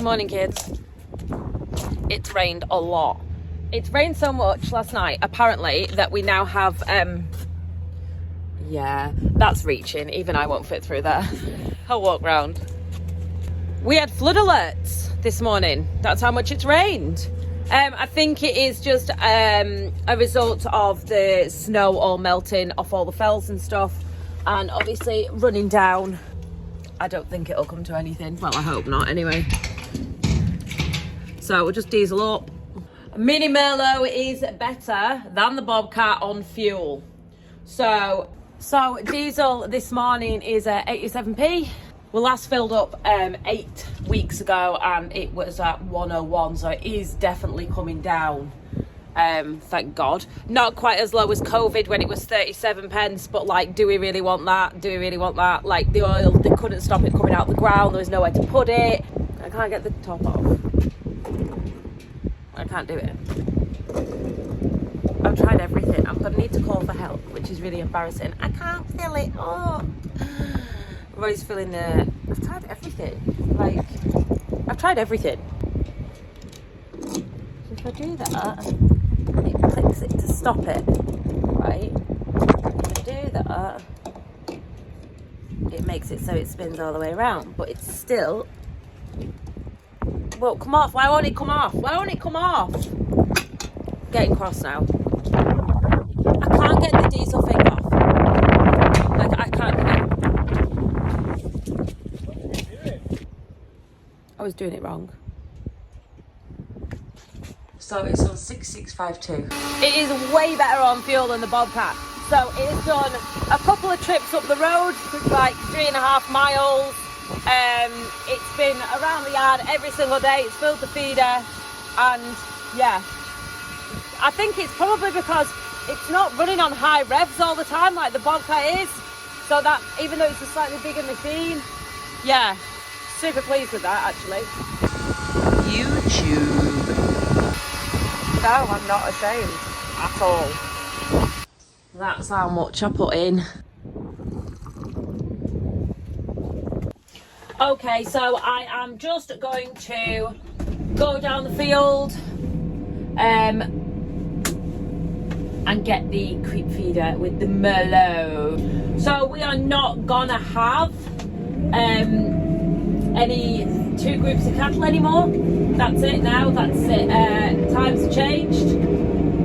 Morning, kids. It's rained a lot. It's rained so much last night, apparently, that we now have, yeah, that's reaching. Even I won't fit through there. I'll walk round. We had flood alerts this morning. That's how much it's rained. I think it is just a result of the snow all melting off all the fells and stuff, and obviously running down. I don't think it'll come to anything. Well, I hope not anyway. So we'll just diesel up. Mini Merlo is better than the Bobcat on fuel. So diesel this morning is at 87p. We last filled up 8 weeks ago and it was at 101, so it is definitely coming down. Thank God. Not quite as low as COVID when it was 37 pence, but like, do we really want that? Do we really want that? Like the oil, they couldn't stop it coming out the ground. There was nowhere to put it. I can't get the top off. I can't do it. I've tried everything. I'm gonna need to call for help, which is really embarrassing. I can't fill it up. Everybody's filling the... I've tried everything. Like, I've tried everything. So if I do that, it clicks it to stop it, right? If I do that, it makes it so it spins all the way around, but it's still... Well, come off. Why won't it come off? Why won't it come off? Getting cross now. I can't get the diesel thing off. Like, I can't do it. I was doing it wrong. So it's on 6652. It is way better on fuel than the Bobcat. So it's done a couple of trips up the road, like 3.5 miles. It's been around the yard every single day. It's filled the feeder, and yeah, I think it's probably because it's not running on high revs all the time like the Bobcat is, so that even though it's a slightly bigger machine, yeah, super pleased with that actually. YouTube. No, I'm not ashamed at all. That's how much I put in. Okay, so I am just going to go down the field and get the creep feeder with the Merlo. So we are not gonna have any 2 groups of cattle anymore. That's it now, that's it. Times have changed.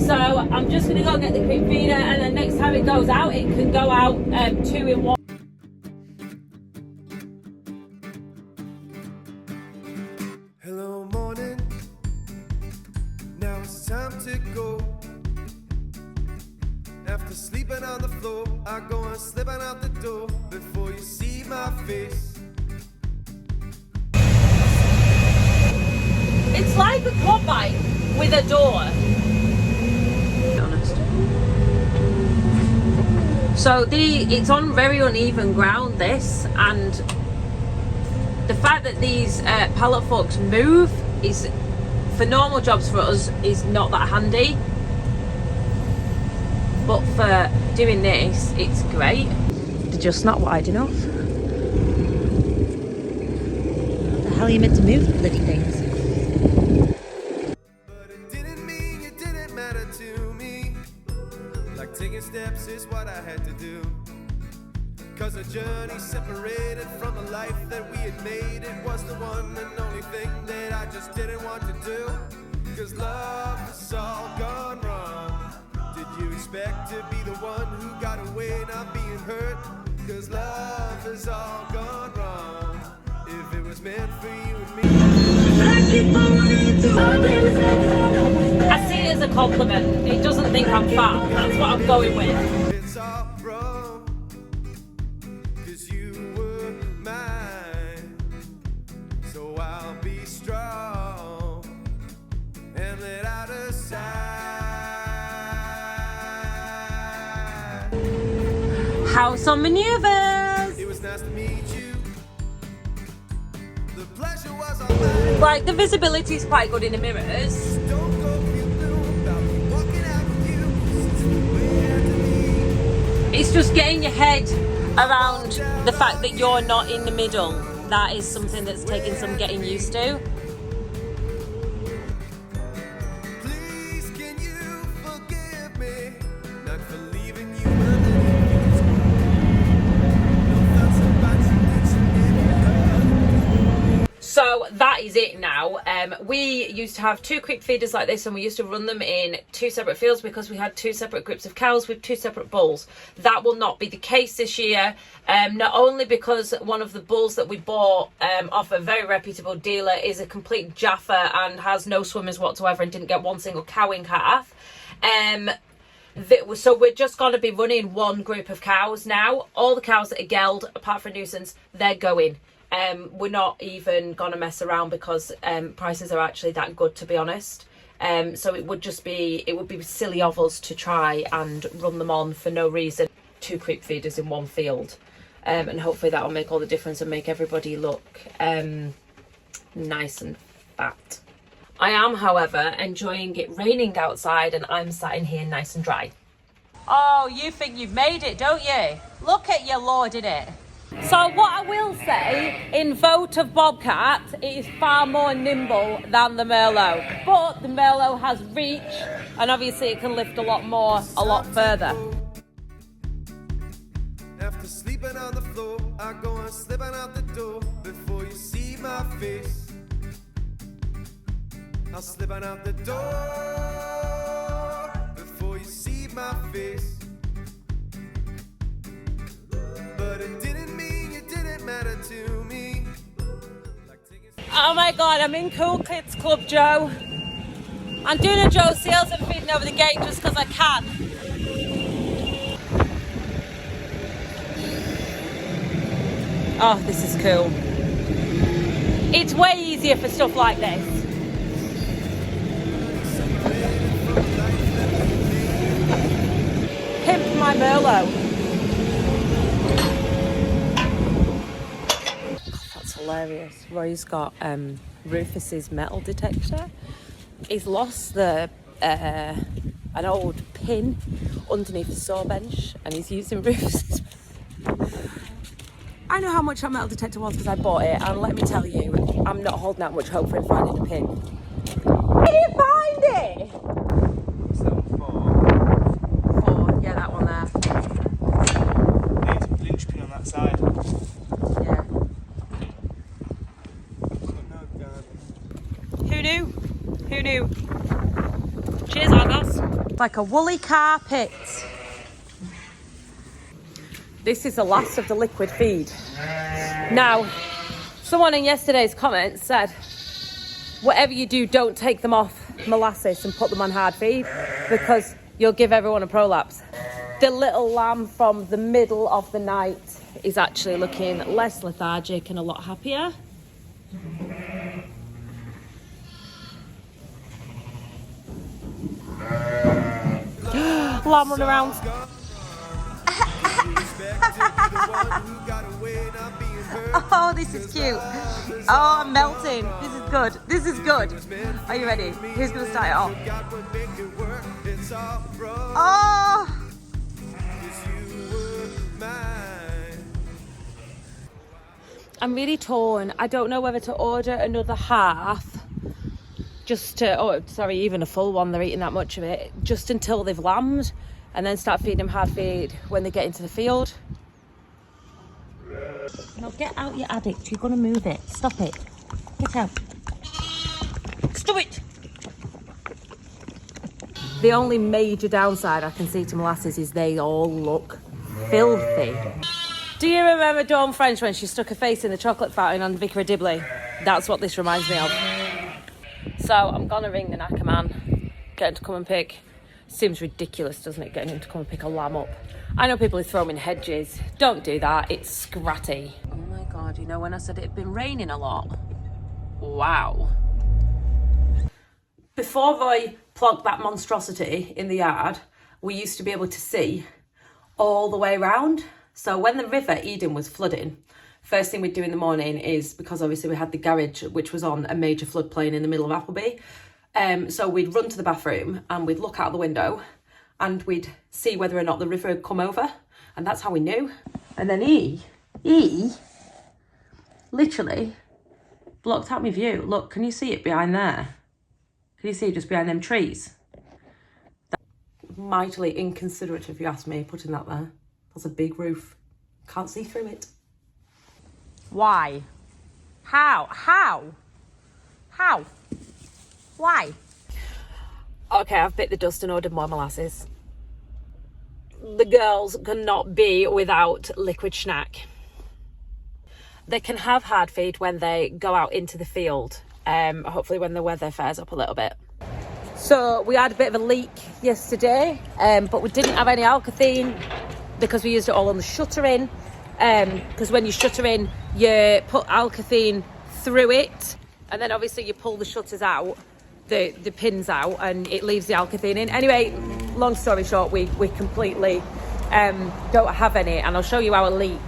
So I'm just gonna go get the creep feeder, and then next time it goes out, it can go out 2 in 1. Hello morning, now it's time to go. After sleeping on the floor, I go and slipping out the door before you see my face. It's like a quad bike with a door. Be honest. So it's on very uneven ground, this, and the fact that these pallet forks move is, for normal jobs for us, is not that handy. But for doing this, it's great. They're just not wide enough. The hell are you meant to move the bloody things? But it didn't mean you didn't matter to me. Like taking steps is what I had to do. Cause a journey separated from the life that we had made. It was the one and only thing that I just didn't want to do. Cause love has all gone wrong. Did you expect to be the one who got away not being hurt? Cause love has all gone wrong. If it was meant for you and me. I see it as a compliment. It doesn't think I'm fat. That's what I'm going with. It's all wrong. Cause you were mine. So I'll be strong and let out a sigh. House on maneuvers. It was nice to meet you. The pleasure was all mine. Like, the visibility is quite good in the mirrors. Don't go feel blue about me walking out with you. Since we were to me. It's just getting your head around the fact that you're not in the middle. That is something that's taking some getting used to. that is it now. We used to have 2 creep feeders like this, and we used to run them in 2 separate fields because we had 2 separate groups of cows with 2 separate bulls. That will not be the case this year, not only because one of the bulls that we bought off a very reputable dealer is a complete jaffer and has no swimmers whatsoever and didn't get one single cow in calf. So we're just going to be running 1 group of cows now. All the cows that are gelled, apart from nuisance, they're going. We're not even going to mess around because prices are actually that good, to be honest. So it would be silly of us to try and run them on for no reason. 2 creep feeders in 1 field. And hopefully that will make all the difference and make everybody look nice and fat. I am, however, enjoying it raining outside and I'm sat in here nice and dry. Oh, you think you've made it, don't you? Look at you lording it. So what I will say, in vote of bobcat, it is far more nimble than the Merlo. But the Merlo has reach and obviously it can lift a lot more, a lot further. After sleeping on the floor, I go and slipping out the door before you see my face. I'll slip on out the door before you see my face. But it didn't mean you didn't matter to me. Oh my God, I'm in Cool Kids Club, Joe. I'm doing a Joe Seals and feeding over the gate just because I can. Oh, this is cool. It's way easier for stuff like this. Pimp my Merlo. That's hilarious. Roy's got Rufus's metal detector. He's lost the an old pin underneath the saw bench and he's using Rufus's. I know how much that metal detector was because I bought it, and let me tell you, I'm not holding out much hope for him finding the pin. Did he find it? What's that one for? 4, yeah, that one there. There's a linchpin on that side. Yeah. Oh, no, God. Who knew? Who knew? Cheers, Argos. Like a woolly carpet. This is the last of the liquid feed. Now, someone in yesterday's comments said, whatever you do, don't take them off molasses and put them on hard feed because you'll give everyone a prolapse. The little lamb from the middle of the night is actually looking less lethargic and a lot happier. Lamb run around. Oh, this is cute. Oh, I'm melting. This is good. This is good. Are you ready? Who's going to start it off? Oh! I'm really torn. I don't know whether to order another half just to, oh, sorry, even a full one. They're eating that much of it. Just until they've lambed and then start feeding them hard feed when they get into the field. Now get out, you addict. You're going to move it. Stop it. Get out. Stop it. The only major downside I can see to molasses is they all look filthy. Do you remember Dawn French when she stuck her face in the chocolate fountain on Vicar of Dibley? That's what this reminds me of. So I'm going to ring the knacker man, get him to come and pick. Seems ridiculous, doesn't it, getting him to come and pick a lamb up? I know people who throw them in hedges. Don't do that, it's scratty. Oh my God, you know when I said it had been raining a lot? Wow. Before Roy plogged that monstrosity in the yard, we used to be able to see all the way round. So when the river Eden was flooding, first thing we'd do in the morning is, because obviously we had the garage, which was on a major floodplain in the middle of Appleby, so we'd run to the bathroom and we'd look out the window and we'd see whether or not the river had come over, and that's how we knew. And then he literally blocked out my view. Look, can you see it behind there? Can you see it just behind them trees? That's mightily inconsiderate, if you ask me, putting that there. That's a big roof. Can't see through it. Why? How? How? Why? Okay, I've bit the dust and ordered more molasses. The girls cannot be without liquid snack. They can have hard feed when they go out into the field, hopefully when the weather fares up a little bit. So we had a bit of a leak yesterday, but we didn't have any alkethine because we used it all on the shuttering. Because when you shutter in, you put alkethine through it, and then obviously you pull the shutters out, the pins out, and it leaves the alkethine in. Anyway, long story short, we completely don't have any, and I'll show you our leak.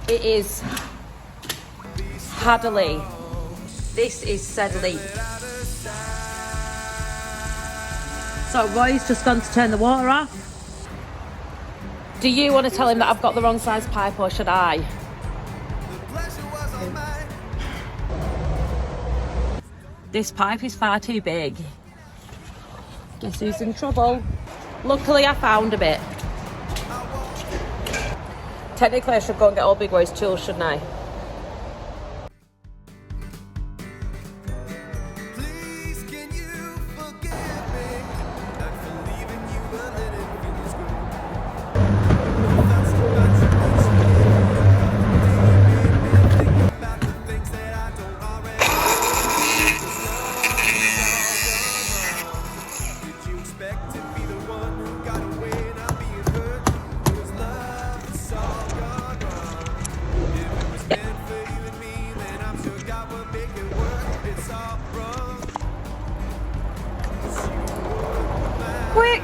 It is had a leak. This is said leak. So Roy's just gone to turn the water off. Do you want to tell him that I've got the wrong size pipe, or should I? This pipe is far too big. Guess who's in trouble? Luckily I found a bit. Technically I should go and get all Big Roy's tools, shouldn't I? Quick!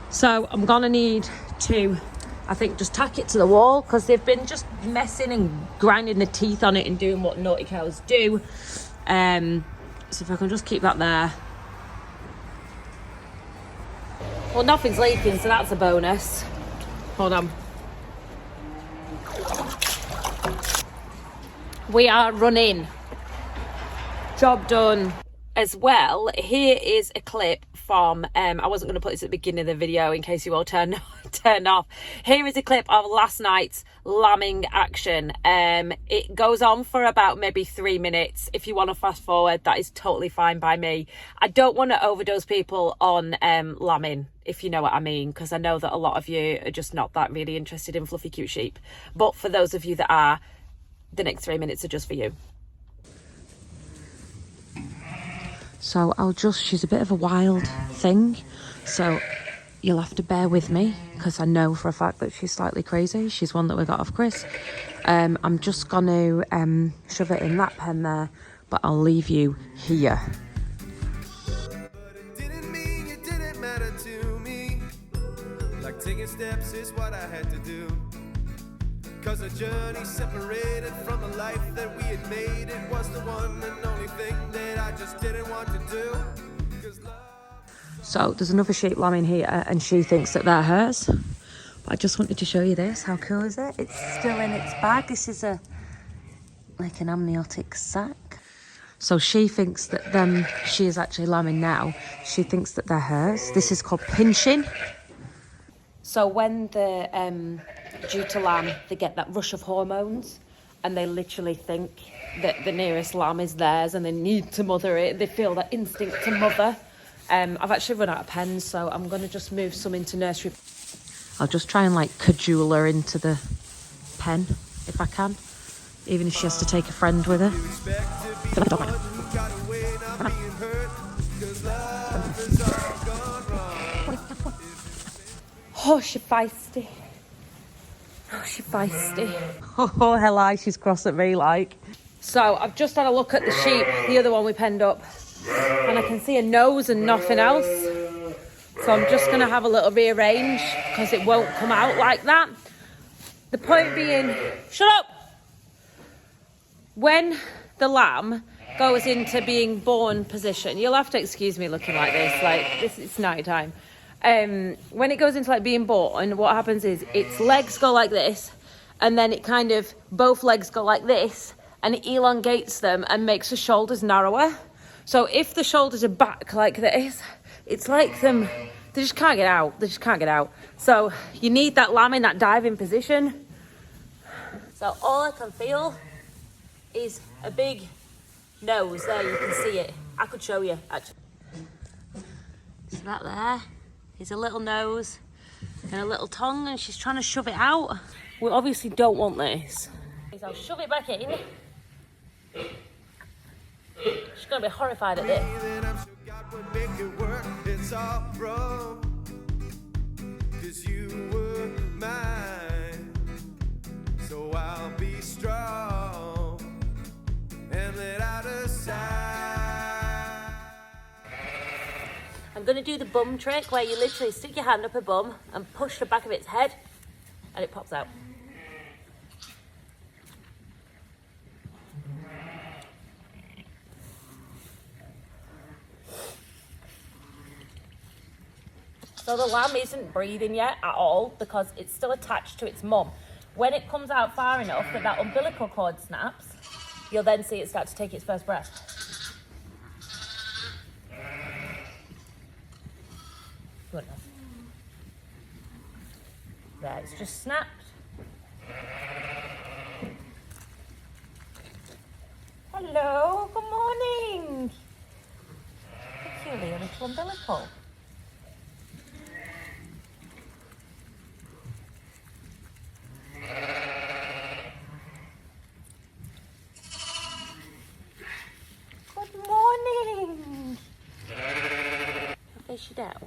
So I'm gonna need to, I think, just tack it to the wall because they've been just messing and grinding the teeth on it and doing what naughty cows do. So if I can just keep that there. Well, nothing's leaking, so that's a bonus. Hold on. We are running. Job done. As well, here is a clip from, I wasn't going to put this at the beginning of the video in case you all turn off. Here is a clip of last night's lambing action. It goes on for about maybe 3 minutes. If you want to fast forward, that is totally fine by me. I don't want to overdose people on lambing, if you know what I mean, because I know that a lot of you are just not that really interested in fluffy cute sheep. But for those of you that are, the next 3 minutes are just for you. So she's a bit of a wild thing, so you'll have to bear with me because I know for a fact that she's slightly crazy. She's one that we got off Chris. I'm just going to shove it in that pen there, but I'll leave you here. But it didn't mean it didn't matter to me. Like taking steps is what I had to do. Cause a journey separated from the life that we had made. It was the one and only thing that I just didn't want to do. So there's another sheep lamb in here and she thinks that they're hers. But I just wanted to show you this. How cool is it? It's still in its bag. This is like an amniotic sac. So she thinks that she is actually lambing now. She thinks that they're hers. This is called pinching. So when the due to lamb, they get that rush of hormones and they literally think that the nearest lamb is theirs and they need to mother it. They feel that instinct to mother. I've actually run out of pens, so I'm going to just move some into nursery. I'll just try and like cajole her into the pen if I can, even if she has to take a friend with her. Oh, she's feisty. Oh, she's feisty. Oh, hell, she's cross at me like. So I've just had a look at the sheep, the other one we penned up, and I can see a nose and nothing else. So I'm just going to have a little rearrange because it won't come out like that. The point being, shut up! When the lamb goes into being born position, you'll have to excuse me looking like this, it's night time. When it goes into like being born, what happens is its legs go like this, and then it kind of, both legs go like this, and it elongates them and makes the shoulders narrower. So if the shoulders are back like this, It's like them, they just can't get out. They just can't get out. So you need that lamb in that diving position. So all I can feel is a big nose. There, you can see it. I could show you, actually. So that there is a little nose and a little tongue, and she's trying to shove it out. We obviously don't want this. So I'll shove it back in. She's gonna be horrified at this. It's all wrong, 'cause you were mine. So I'll be strong and let out a sigh. I'm gonna do the bum trick where you literally stick your hand up her bum and push the back of its head and it pops out. So the lamb isn't breathing yet at all because it's still attached to its mum. When it comes out far enough that that umbilical cord snaps, you'll then see it start to take its first breath. Goodness. There, it's just snapped. Hello, good morning. Peculiar little umbilical. Good morning. I'll face you down.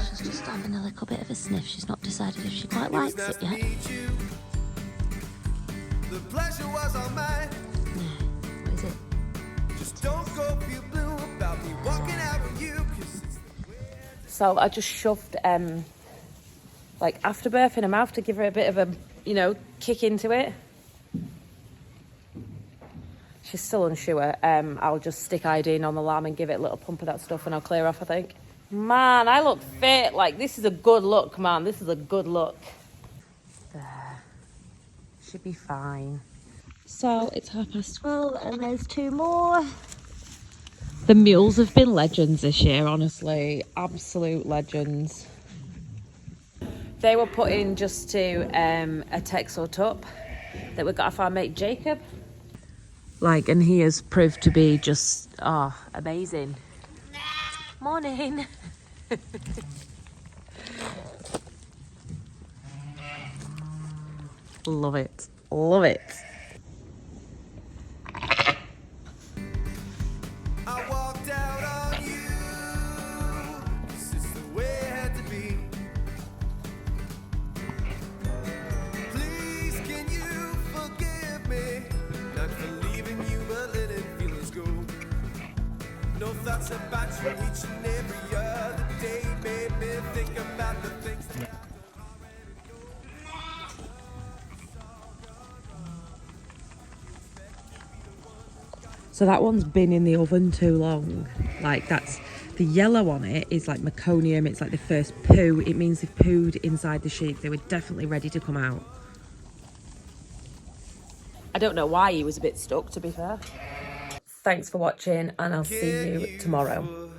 She's just having a little bit of a sniff. She's not decided if she quite likes it yet. The pleasure was all mine. What is it? Just don't go feel blue about me walking out on you. So I just shoved like afterbirth in her mouth to give her a bit of a, you know, kick into it. She's still unsure. I'll just stick iodine on the lamb and give it a little pump of that stuff and I'll clear off, I think. Man, I look fit. Like, this is a good look, man. This is a good look. There. Should be fine. So it's 12:30 and there's 2 more. The mules have been legends this year, honestly. Absolute legends. They were put in just to a Texel tup that we got off our mate Jacob. Like, and he has proved to be just, amazing. Morning. Love it. Love it. I walked out on you. This is the way it had to be. Please, can you forgive me? Not for leaving you, but letting feelings go. No thoughts about you each and every other day made me think about the things that So that one's been in the oven too long. Like, that's the yellow on it is like meconium. It's like the first poo. It means they've pooed inside the sheep. They were definitely ready to come out. I don't know why he was a bit stuck, to be fair. Thanks for watching, and I'll see you tomorrow.